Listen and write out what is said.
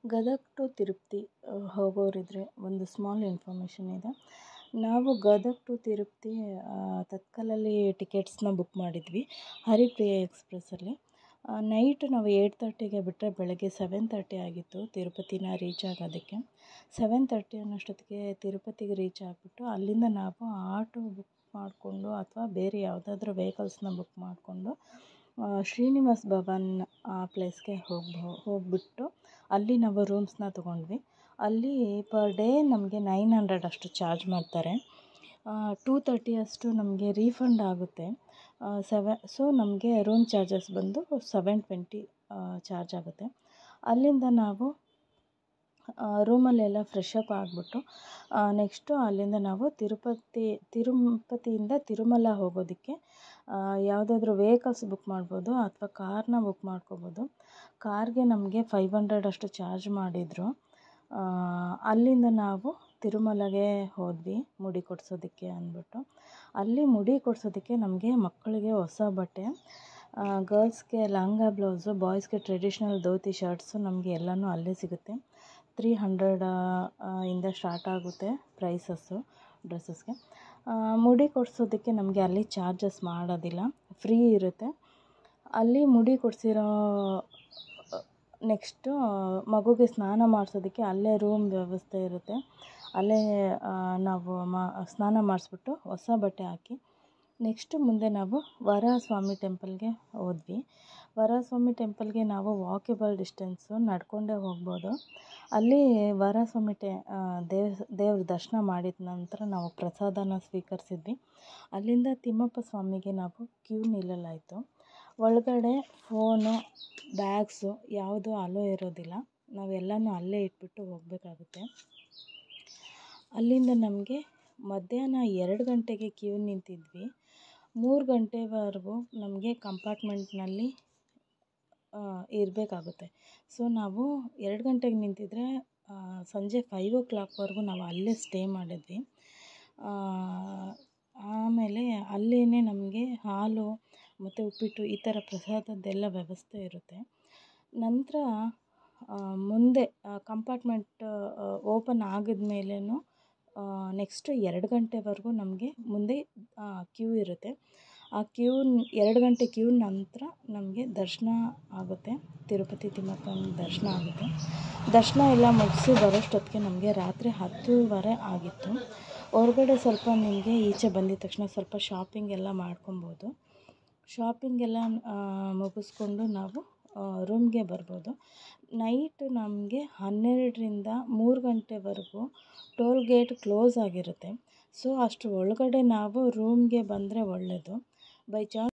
Gadag to Tirupati ಹೋಗೋರಿದ್ರೆ ಒಂದು small information ಇದೆ. ನಾವು ಗದಗ ಟು ತಿರುಪತಿ ತತ್ಕಾಲಲ್ಲಿ ಟಿಕೆಟ್ಸ್ನ ಬುಕ್ ಮಾಡಿದ್ವಿ ಹರಿಪ್ರಿಯ ಎಕ್ಸ್ಪ್ರೆಸ್ಸಲ್ಲಿ. ನೈಟ್ ನಾವು 8:30ಗೆ ಬಿಟ್ಟರೆ ಬೆಳಗ್ಗೆ 7:30 ಆಗಿತ್ತು ತಿರುಪತಿನ ರೀಚ್ ಆಗೋದಕ್ಕೆ. 7:30 ಅನ್ನೋಷ್ಟೊತ್ತಿಗೆ ತಿರುಪತಿಗೆ ರೀಚ್ ಆಗಿಬಿಟ್ಟು ಅಲ್ಲಿಂದ ನಾವು ಆಟೋ ಬುಕ್ ಮಾಡಿಕೊಂಡು ಅಥವಾ ಬೇರೆ ಯಾವುದಾದ್ರೂ ವೆಹಿಕಲ್ಸ್ನ ಬುಕ್ ಮಾಡಿಕೊಂಡು ಶ್ರೀನಿವಾಸ್ ಭವನ್ ಆ ಪ್ಲೇಸ್ಗೆ ಹೋಗಿಬಿಟ್ಟು ಅಲ್ಲಿ ನಾವು ರೂಮ್ಸ್ನ ತೊಗೊಂಡ್ವಿ. ಅಲ್ಲಿ ಪರ್ ಡೇ ನಮಗೆ 900 ಅಷ್ಟು ಚಾರ್ಜ್ ಮಾಡ್ತಾರೆ. 230 ಅಷ್ಟು ನಮಗೆ ರೀಫಂಡ್ ಆಗುತ್ತೆ. ಸೊ ನಮಗೆ ರೂಮ್ ಚಾರ್ಜಸ್ ಬಂದು 720 ಚಾರ್ಜ್ ಆಗುತ್ತೆ. ಅಲ್ಲಿಂದ ನಾವು ರೂಮಲ್ಲೆಲ್ಲ ಫ್ರೆಶ್ ಅಪ್ ಆಗಿಬಿಟ್ಟು ನೆಕ್ಸ್ಟು ಅಲ್ಲಿಂದ ನಾವು ತಿರುಪತಿಯಿಂದ ತಿರುಮಲ ಹೋಗೋದಕ್ಕೆ ಯಾವುದಾದ್ರೂ ವೆಹಿಕಲ್ಸ್ ಬುಕ್ ಮಾಡ್ಬೋದು ಅಥವಾ ಕಾರ್ನ ಬುಕ್ ಮಾಡ್ಕೋಬೋದು. ಕಾರ್ಗೆ ನಮಗೆ 500 ಅಷ್ಟು ಚಾರ್ಜ್ ಮಾಡಿದರು. ಅಲ್ಲಿಂದ ನಾವು ತಿರುಮಲಗೆ ಹೋದ್ವಿ ಮುಡಿ ಕೊಡಿಸೋದಕ್ಕೆ ಅಂದ್ಬಿಟ್ಟು. ಅಲ್ಲಿ ಮುಡಿ ಕೊಡಿಸೋದಕ್ಕೆ ನಮಗೆ ಮಕ್ಕಳಿಗೆ ಹೊಸ ಬಟ್ಟೆ, ಗರ್ಲ್ಸ್ಗೆ ಲೆಹಂಗಾ ಬ್ಲೌಸು, ಬಾಯ್ಸ್ಗೆ ಟ್ರೆಡಿಷ್ನಲ್ ಧೋತಿ ಶರ್ಟ್ಸು ನಮಗೆ ಎಲ್ಲನೂ ಅಲ್ಲೇ ಸಿಗುತ್ತೆ. 300 ಇಂದ ಸ್ಟಾರ್ಟ್ ಆಗುತ್ತೆ ಪ್ರೈಸಸ್ಸು ಡ್ರೆಸ್ಸಸ್ಗೆ. ಮುಡಿ ಕೊಡಿಸೋದಕ್ಕೆ ನಮಗೆ ಅಲ್ಲಿ ಚಾರ್ಜಸ್ ಮಾಡೋದಿಲ್ಲ, ಫ್ರೀ ಇರುತ್ತೆ. ಅಲ್ಲಿ ಮುಡಿ ಕೊಡಿಸಿರೋ ನೆಕ್ಸ್ಟು ಮಗುಗೆ ಸ್ನಾನ ಮಾಡಿಸೋದಕ್ಕೆ ಅಲ್ಲೇ ರೂಮ್ ವ್ಯವಸ್ಥೆ ಇರುತ್ತೆ. ಅಲ್ಲೇ ನಾವು ಸ್ನಾನ ಮಾಡಿಸ್ಬಿಟ್ಟು ಹೊಸ ಬಟ್ಟೆ ಹಾಕಿ ನೆಕ್ಸ್ಟ್ ಮುಂದೆ ನಾವು ವರಹಸ್ವಾಮಿ ಟೆಂಪಲ್ಗೆ ಹೋದ್ವಿ. ವರಹಸ್ವಾಮಿ ಟೆಂಪಲ್ಗೆ ನಾವು ವಾಕೇಬಲ್ ಡಿಸ್ಟೆನ್ಸು ನಡ್ಕೊಂಡೇ ಹೋಗ್ಬೋದು. ಅಲ್ಲಿ ವರಹಸ್ವಾಮಿ ದೇವ್ರ ದರ್ಶನ ಮಾಡಿದ ನಂತರ ನಾವು ಪ್ರಸಾದನ ಸ್ವೀಕರಿಸಿದ್ವಿ. ಅಲ್ಲಿಂದ ತಿಮ್ಮಪ್ಪ ಸ್ವಾಮಿಗೆ ನಾವು ಕ್ಯೂ ನಿಲ್ಲಲಾಯಿತು. ಒಳಗಡೆ ಫೋನು, ಬ್ಯಾಗ್ಸು ಯಾವುದೂ ಅಲೋ ಇರೋದಿಲ್ಲ. ನಾವೆಲ್ಲನೂ ಅಲ್ಲೇ ಇಟ್ಬಿಟ್ಟು ಹೋಗಬೇಕಾಗುತ್ತೆ. ಅಲ್ಲಿಂದ ನಮಗೆ ಮಧ್ಯಾಹ್ನ 2 ಗಂಟೆಗೆ ಕ್ಯೂ ನಿಂತಿದ್ವಿ. 3 ಗಂಟೆವರೆಗೂ ನಮಗೆ ಕಂಪಾರ್ಟ್ಮೆಂಟ್ನಲ್ಲಿ ಇರಬೇಕಾಗುತ್ತೆ. ಸೊ ನಾವು 2 ಗಂಟೆಗೆ ನಿಂತಿದ್ರೆ ಸಂಜೆ 5 o'clockವರೆಗೂ ನಾವು ಅಲ್ಲೇ ಸ್ಟೇ ಮಾಡಿದ್ವಿ. ಆಮೇಲೆ ಅಲ್ಲೇ ನಮಗೆ ಹಾಲು ಮತ್ತು ಉಪ್ಪಿಟ್ಟು ಈ ಥರ ಪ್ರಸಾದದ್ದೆಲ್ಲ ವ್ಯವಸ್ಥೆ ಇರುತ್ತೆ. ನಂತರ ಮುಂದೆ ಕಂಪಾರ್ಟ್ಮೆಂಟ್ ಓಪನ್ ಆಗಿದ್ಮೇಲೇನು ನೆಕ್ಸ್ಟು 2 ಗಂಟೆವರೆಗೂ ನಮಗೆ ಮುಂದೆ ಕ್ಯೂ ಇರುತ್ತೆ. ಆ 2 ಗಂಟೆ ಕ್ಯೂ ನಂತರ ನಮಗೆ ದರ್ಶನ ಆಗುತ್ತೆ. ತಿರುಪತಿ ತಿಮ್ಮಪ್ಪನ ದರ್ಶನ ಆಗುತ್ತೆ. ದರ್ಶನ ಎಲ್ಲ ಮುಗಿಸಿ ಬರೋಷ್ಟೊತ್ತಿಗೆ ನಮಗೆ ರಾತ್ರಿ 10:30 ಆಗಿತ್ತು. ಹೊರಗಡೆ ಸ್ವಲ್ಪ ನಿಮಗೆ ಈಚೆ ಬಂದಿದ ತಕ್ಷಣ ಸ್ವಲ್ಪ ಶಾಪಿಂಗ್ ಎಲ್ಲ ಮಾಡ್ಕೊಬೋದು. ಶಾಪಿಂಗ್ ಎಲ್ಲ ಮುಗಿಸ್ಕೊಂಡು ನಾವು ರೂಮ್ಗೆ ಬರ್ಬೋದು. ನೈಟ್ ನಮಗೆ 12ರಿಂದ 3 ಗಂಟೆವರೆಗೂ ಟೋಲ್ ಗೇಟ್ ಕ್ಲೋಸ್ ಆಗಿರುತ್ತೆ. ಸೊ ಅಷ್ಟು ಒಳಗಡೆ ನಾವು ರೂಮ್ಗೆ ಬಂದರೆ ಒಳ್ಳೆಯದು. By chance